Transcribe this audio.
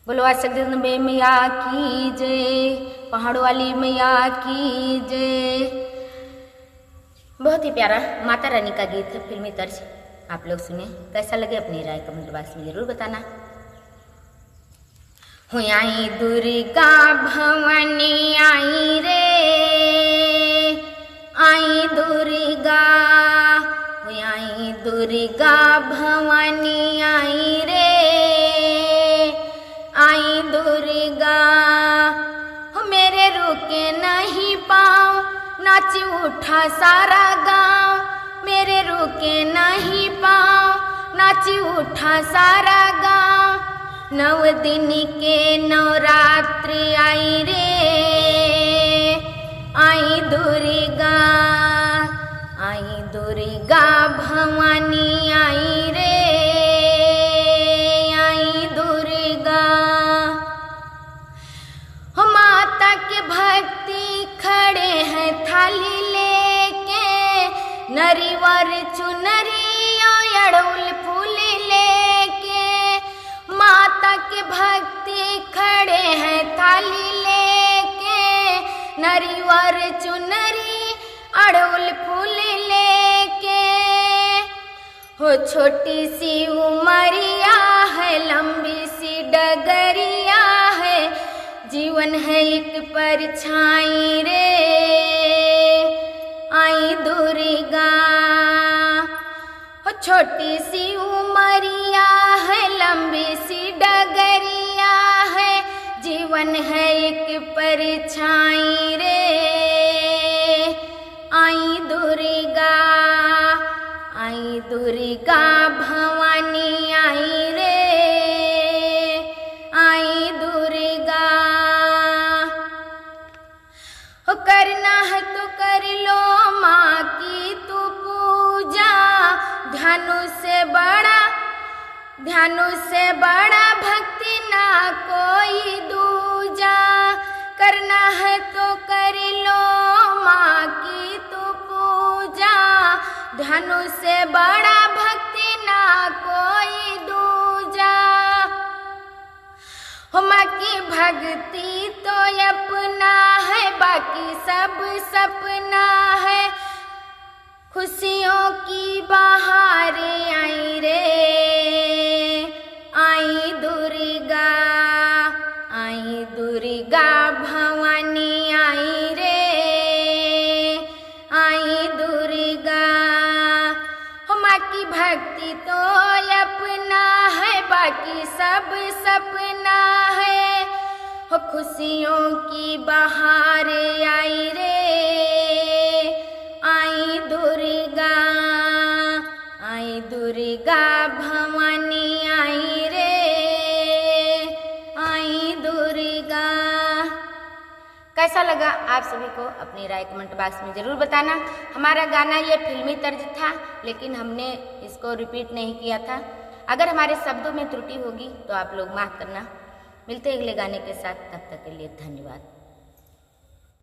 बोलो जगदम्बे मैया की जय, पहाड़ों वाली मैया की जय। बहुत ही प्यारा माता रानी का गीत है, फिल्मी तर्ज। आप लोग सुने, कैसा लगे अपनी राय कमेंट बॉक्स में जरूर बताना। हुई आई दुर्गा भवानी आई रे, आई दुर्गा, हुई आई दुर्गा भवानी आई रे, आई दुर्गा। हो मेरे रुके नहीं पाँव, नाच उठा सारा गांव। मेरे रुके नहीं पाँव, नाच उठा सारा गांव। 9 दिन के नवरात्रि आई रे, आई दुर्गा, आई दुर्गा भवानी आई रे, आई दुर्गा। हो माता के भक्ति खड़े हैं थाली लेके, नरिवर चुनरी अड़उल फूल लेके। माता के भक्ति खड़े हैं थाली लेके, नरिवर चुनरी अड़उल फूल लेके। हो छोटी सी उमरिया है, लंबी सी डगरिया है, जीवन है एक परछाई रे, आई दुर्गा। हो छोटी सी उमरिया है, लंबी सी डगरिया है, जीवन है एक परछाई रे, आई दुर्गा, आई दुर्गा भवानी आई रे, आई दुर्गा। हो करना है तो कर लो माँ की तू पूजा, ध्यानु से बड़ा भक्ति ना कोई दूजा। करना है तो कर लो माँ की तू पूजा, ध्यानु से बड़ा भक्ति ना कोई दूजा। हो माँ की भक्ति तो अपना है, बाकी सब सपना है। खुशियों की बहार आई रे, आई दुर्गा, आई दुर्गा भवानी आई रे, आई दुर्गा। हो माँ की भक्ति तो अपना है, बाकी सब सपना है। हो खुशियों की बहार आई रे, आई दुर्गा, आई दुर्गा भवानी आई रे, आई दुर्गा। कैसा लगा आप सभी को अपनी राय कमेंट बॉक्स में ज़रूर बताना। हमारा गाना ये फिल्मी तर्ज था, लेकिन हमने इसको रिपीट नहीं किया था। अगर हमारे शब्दों में त्रुटि होगी तो आप लोग माफ़ करना। मिलते हैं अगले गाने के साथ, तब तक के लिए धन्यवाद।